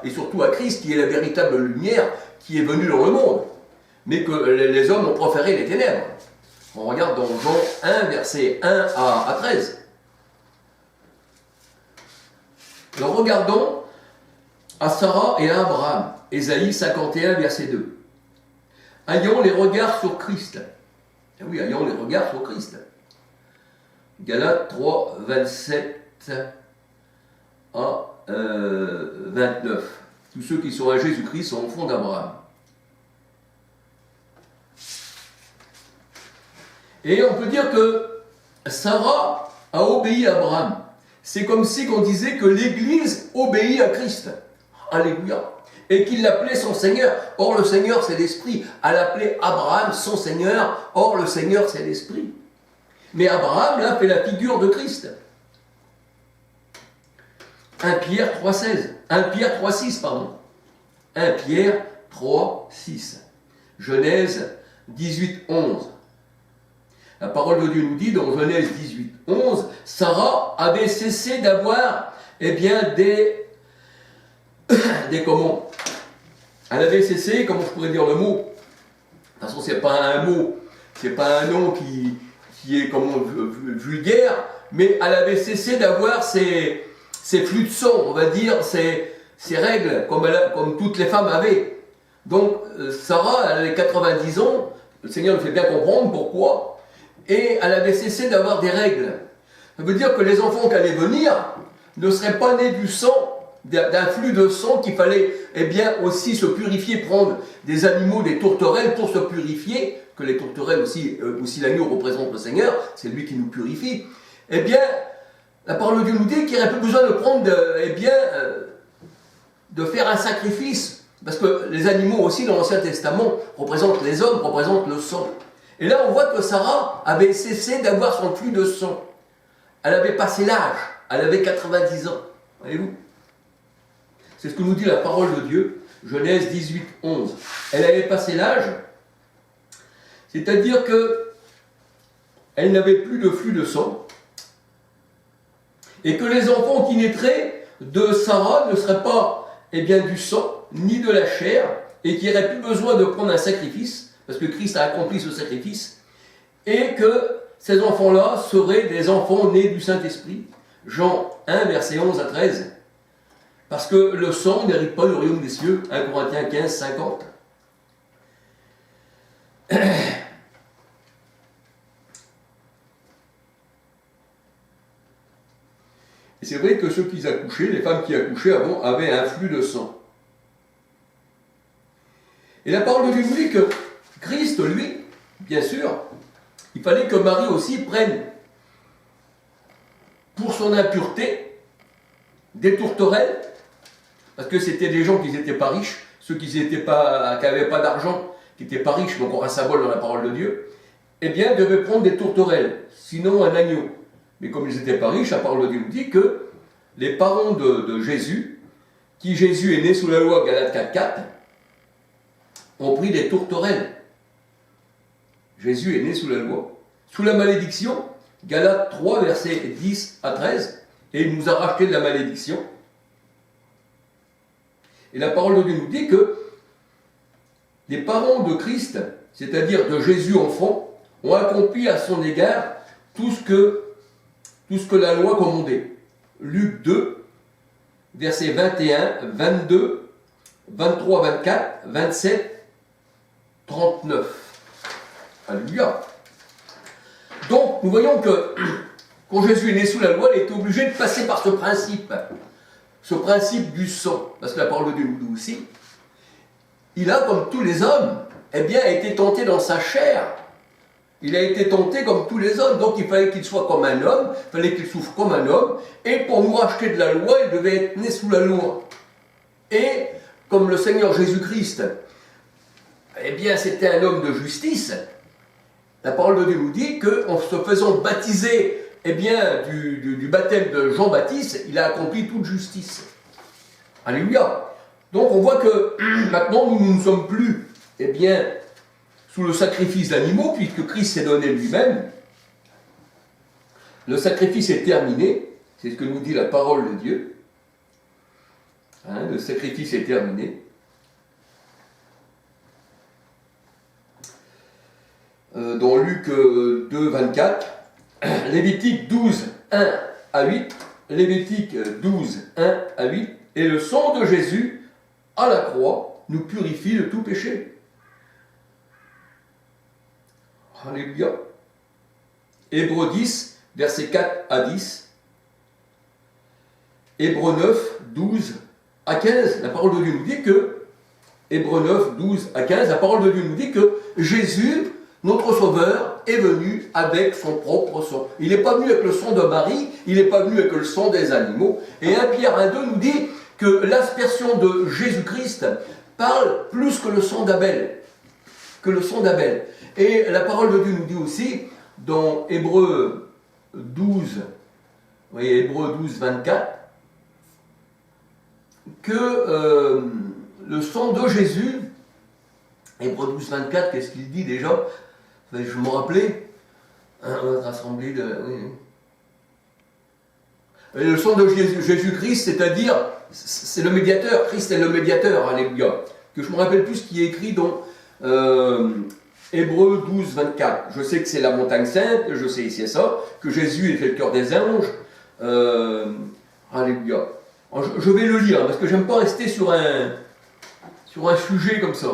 Et surtout à Christ qui est la véritable lumière qui est venue dans le monde, mais que les hommes ont préféré les ténèbres. On regarde dans Jean 1, versets 1 à 13. Alors regardons à Sarah et à Abraham, Ésaïe 51, verset 2. Ayons les regards sur Christ. Ah oui, ayons les regards sur Christ. Galates 3, 27 à 29. Tous ceux qui sont à Jésus-Christ sont au fond d'Abraham. Et on peut dire que Sarah a obéi à Abraham. C'est comme si on disait que l'Église obéit à Christ. Alléluia. Et qu'il l'appelait son Seigneur. Or le Seigneur c'est l'Esprit. Elle appelait Abraham son Seigneur. Or le Seigneur c'est l'Esprit. Mais Abraham là fait la figure de Christ. 1 Pierre 3,16. 1 Pierre 3,6 pardon. 1 Pierre 3,6. Genèse 18,11. La parole de Dieu nous dit dans Genèse 18,11, Sarah avait cessé d'avoir, eh bien, des comment? Elle avait cessé, comment je pourrais dire le mot? De toute façon, c'est pas un mot, c'est pas un nom qui est comme vulgaire, mais elle avait cessé d'avoir ses flux de sang, on va dire, ses règles, comme toutes les femmes avaient. Donc, Sarah, elle avait 90 ans, le Seigneur nous fait bien comprendre pourquoi. Et elle avait cessé d'avoir des règles. Ça veut dire que les enfants qui allaient venir ne seraient pas nés du sang, d'un flux de sang qu'il fallait eh bien, aussi se purifier, prendre des animaux, des tourterelles pour se purifier, que les tourterelles aussi l'agneau représente le Seigneur, c'est lui qui nous purifie. Eh bien, la parole de Dieu nous dit qu'il n'y aurait plus besoin de prendre, de faire un sacrifice, parce que les animaux aussi dans l'Ancien Testament représentent les hommes, représentent le sang. Et là, on voit que Sarah avait cessé d'avoir son flux de sang. Elle avait passé l'âge. Elle avait 90 ans. Voyez-vous? C'est ce que nous dit la parole de Dieu. Genèse 18, 11. Elle avait passé l'âge. C'est-à-dire que elle n'avait plus de flux de sang. Et que les enfants qui naîtraient de Sarah ne seraient pas eh bien, du sang, ni de la chair, et qu'il n'y aurait plus besoin de prendre un sacrifice, parce que Christ a accompli ce sacrifice, et que ces enfants-là seraient des enfants nés du Saint-Esprit. Jean 1, versets 11 à 13. Parce que le sang n'hérite pas le royaume des cieux. 1 Corinthiens 15, 50. Et c'est vrai que ceux qui accouchaient, les femmes qui accouchaient avant, avaient un flux de sang. Et la parole de Dieu nous dit que Christ, lui, bien sûr, il fallait que Marie aussi prenne pour son impureté des tourterelles, parce que c'était des gens qui n'étaient pas riches, ceux qui n'avaient pas d'argent, qui n'étaient pas riches, mais encore un symbole dans la parole de Dieu, eh bien, devaient prendre des tourterelles, sinon un agneau. Mais comme ils n'étaient pas riches, la parole de Dieu nous dit que les parents de Jésus, qui Jésus est né sous la loi, Galates 4.4, ont pris des tourterelles. Jésus est né sous la loi, sous la malédiction, Galates 3, versets 10 à 13, et il nous a racheté de la malédiction. Et la parole de Dieu nous dit que les parents de Christ, c'est-à-dire de Jésus enfant, ont accompli à son égard tout ce que la loi commandait. Luc 2, versets 21, 22, 23, 24, 27, 39. Alléluia. Donc, nous voyons que quand Jésus est né sous la loi, il était obligé de passer par ce principe du sang. Parce que la parole de Dieu nous dit aussi, il a, comme tous les hommes, eh bien, été tenté dans sa chair. Il a été tenté comme tous les hommes, donc il fallait qu'il soit comme un homme, il fallait qu'il souffre comme un homme, et pour nous racheter de la loi, il devait être né sous la loi. Et, comme le Seigneur Jésus-Christ, eh bien, c'était un homme de justice, la parole de Dieu nous dit qu'en se faisant baptiser eh bien, du baptême de Jean-Baptiste, il a accompli toute justice. Alléluia. Donc on voit que maintenant nous ne sommes plus eh bien, sous le sacrifice d'animaux, puisque Christ s'est donné lui-même. Le sacrifice est terminé, c'est ce que nous dit la parole de Dieu. Hein, le sacrifice est terminé. Dans Luc 2, 24, Lévitique 12, 1 à 8, Lévitique 12, 1 à 8, et le sang de Jésus à la croix nous purifie de tout péché. Alléluia. Hébreux 10, versets 4 à 10, Hébreux 9, 12 à 15, la parole de Dieu nous dit que, Hébreux 9, 12 à 15, la parole de Dieu nous dit que Jésus, notre Sauveur, est venu avec son propre sang. Il n'est pas venu avec le sang de Marie, il n'est pas venu avec le sang des animaux. Et 1 Pierre 1,2 nous dit que l'aspersion de Jésus-Christ parle plus que le sang d'Abel. Que le sang d'Abel. Et la parole de Dieu nous dit aussi, dans Hébreux 12, vous voyez, Hébreux 12, 24, que le sang de Jésus, Hébreux 12, 24, qu'est-ce qu'il dit déjà? Je me rappelais, rassemblé de... Oui. Et le sang de Jésus-Christ, c'est-à-dire, c'est le médiateur, Christ est le médiateur, alléluia. Que je me rappelle plus ce qui est écrit dans Hébreux 12, 24. Je sais que c'est la montagne sainte, je sais ici ça, que Jésus est fait le cœur des anges, alléluia. Je vais le lire, parce que j'aime pas rester sur un sujet comme ça.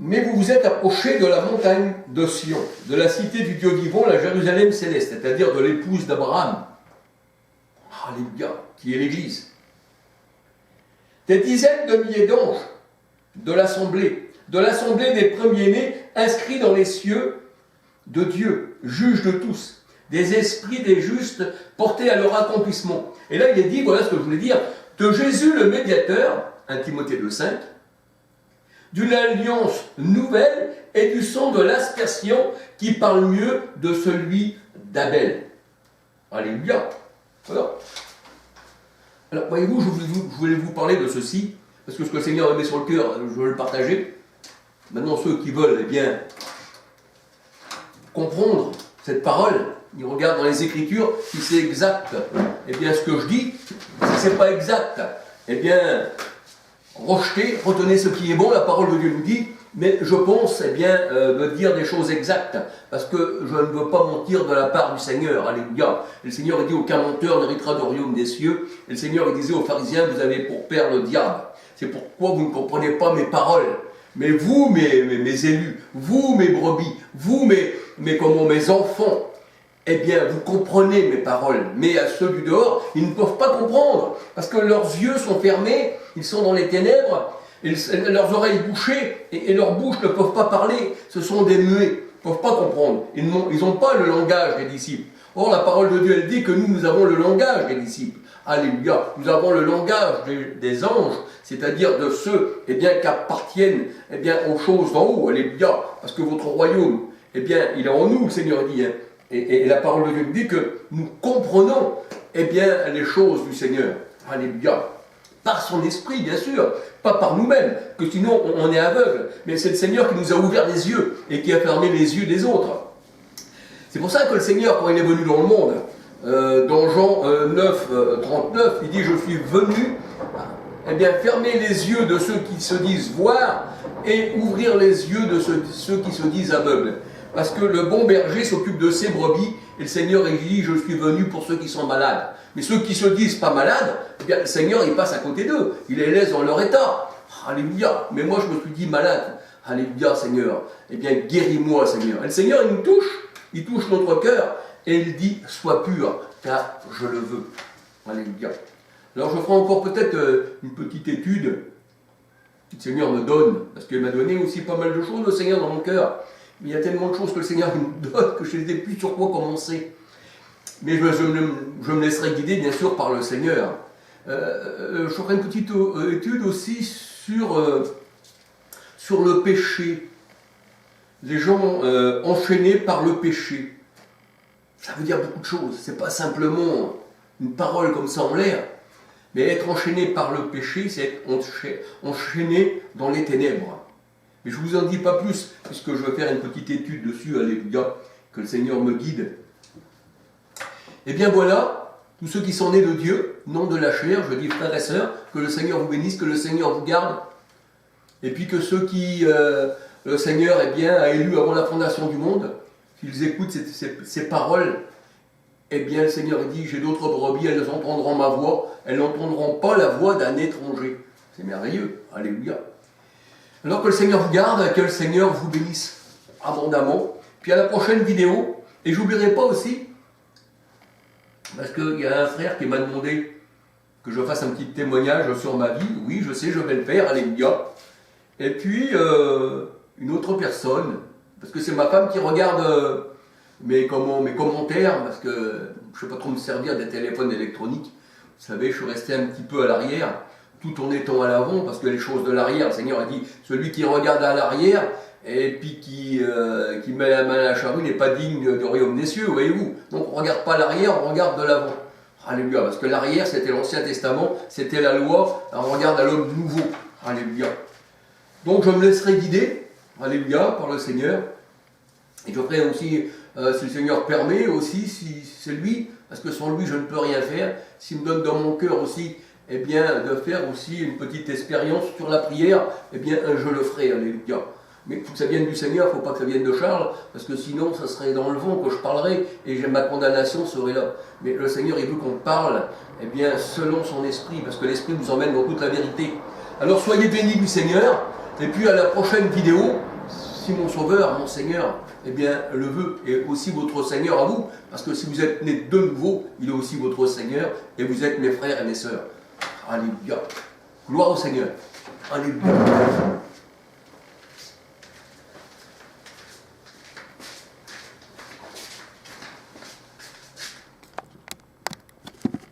Mais vous vous êtes approchés de la montagne de Sion, de la cité du Dieu vivant, la Jérusalem céleste, c'est-à-dire de l'épouse d'Abraham, alléluia, qui est l'Église. Des dizaines de milliers d'anges de l'assemblée des premiers-nés inscrits dans les cieux de Dieu, juge de tous, des esprits des justes portés à leur accomplissement. Et là il est dit, voilà ce que je voulais dire, de Jésus le médiateur, 1 Timothée 2,5, d'une alliance nouvelle et du sang de l'aspersion qui parle mieux de celui d'Abel. Alléluia. Voilà. Alors, voyez-vous, je voulais vous parler de ceci, parce que ce que le Seigneur me met sur le cœur, je veux le partager. Maintenant, ceux qui veulent, eh bien, comprendre cette parole, ils regardent dans les Écritures, si c'est exact, eh bien, ce que je dis, si c'est pas exact, eh bien, retenez ce qui est bon, la parole de Dieu nous dit, mais je pense, eh bien, de dire des choses exactes, parce que je ne veux pas mentir de la part du Seigneur, alléluia. Le Seigneur dit, aucun menteur n'héritera du royaume des cieux, et le Seigneur il disait aux pharisiens, vous avez pour père le diable, c'est pourquoi vous ne comprenez pas mes paroles, mais vous, mes élus, vous, mes brebis, vous, mes enfants, eh bien, vous comprenez mes paroles, mais à ceux du dehors, ils ne peuvent pas comprendre, parce que leurs yeux sont fermés, ils sont dans les ténèbres, leurs oreilles bouchées, et leurs bouches ne peuvent pas parler, ce sont des muets, ils ne peuvent pas comprendre, ils n'ont pas le langage des disciples. Or, la parole de Dieu, elle dit que nous avons le langage des disciples. Alléluia, nous avons le langage des anges, c'est-à-dire de ceux eh bien, qui appartiennent eh bien, aux choses d'en haut, alléluia, parce que votre royaume, eh bien, il est en nous, le Seigneur dit, hein. Et la parole de Dieu nous dit que nous comprenons eh bien, les choses du Seigneur. Alléluia. Par son esprit, bien sûr, pas par nous-mêmes, que sinon on est aveugle. Mais c'est le Seigneur qui nous a ouvert les yeux et qui a fermé les yeux des autres. C'est pour ça que le Seigneur, quand il est venu dans le monde, dans Jean 9, 39, il dit « Je suis venu eh bien, fermer les yeux de ceux qui se disent voir et ouvrir les yeux de ceux qui se disent aveugles. » Parce que le bon berger s'occupe de ses brebis, et le Seigneur il dit, je suis venu pour ceux qui sont malades. Mais ceux qui se disent pas malades, eh bien, le Seigneur il passe à côté d'eux, il les laisse dans leur état. Alléluia, mais moi je me suis dit malade. Alléluia Seigneur, eh bien guéris-moi Seigneur. Et le Seigneur il touche notre cœur, et il dit, sois pur, car je le veux. Alléluia. Alors je ferai encore peut-être une petite étude que le Seigneur me donne, parce qu'il m'a donné aussi pas mal de choses, le Seigneur, dans mon cœur. Mais il y a tellement de choses que le Seigneur nous donne que je ne sais plus sur quoi commencer. Mais je me laisserai guider, bien sûr, par le Seigneur. Je ferai une petite étude aussi sur le péché. les gens enchaînés par le péché. Ça veut dire beaucoup de choses. C'est pas simplement une parole comme ça en l'air, mais être enchaîné par le péché, c'est être enchaîné dans les ténèbres. Mais je ne vous en dis pas plus, puisque je vais faire une petite étude dessus, alléluia, que le Seigneur me guide. Et bien voilà, tous ceux qui sont nés de Dieu, non de la chair, je dis frères et sœurs, que le Seigneur vous bénisse, que le Seigneur vous garde, et puis que ceux qui, le Seigneur a élus avant la fondation du monde, qu'ils écoutent ces paroles, eh bien le Seigneur dit, j'ai d'autres brebis, elles entendront ma voix, elles n'entendront pas la voix d'un étranger. C'est merveilleux, alléluia. Alors que le Seigneur vous garde, que le Seigneur vous bénisse abondamment. Puis à la prochaine vidéo, et j'oublierai pas aussi, parce qu'il y a un frère qui m'a demandé que je fasse un petit témoignage sur ma vie. Oui, je sais, je vais le faire, alléluia. Et puis, une autre personne, parce que c'est ma femme qui regarde mes commentaires, parce que je ne sais pas trop me servir des téléphones électroniques. Vous savez, je suis resté un petit peu à l'arrière, tout en étant à l'avant, parce que les choses de l'arrière, le Seigneur a dit, celui qui regarde à l'arrière, et puis qui met la main à la charrue n'est pas digne du royaume des cieux, voyez-vous. Donc on ne regarde pas l'arrière, on regarde de l'avant. Alléluia, parce que l'arrière c'était l'Ancien Testament, c'était la loi, on regarde à l'homme nouveau. Alléluia. Donc je me laisserai guider, alléluia, par le Seigneur. Et je ferai aussi, si le Seigneur permet, aussi, si c'est lui, parce que sans lui je ne peux rien faire, s'il me donne dans mon cœur aussi, eh bien, de faire aussi une petite expérience sur la prière, eh bien, je le ferai, alléluia. Mais il faut que ça vienne du Seigneur, il ne faut pas que ça vienne de Charles, parce que sinon, ça serait dans le vent que je parlerai, et ma condamnation serait là. Mais le Seigneur, il veut qu'on parle, eh bien, selon son esprit, parce que l'esprit nous emmène dans toute la vérité. Alors, soyez bénis du Seigneur, et puis à la prochaine vidéo, si mon Sauveur, mon Seigneur, eh bien, le veut, et aussi votre Seigneur à vous, parce que si vous êtes nés de nouveau, il est aussi votre Seigneur, et vous êtes mes frères et mes sœurs. Alléluia. Gloire au Seigneur. Alléluia.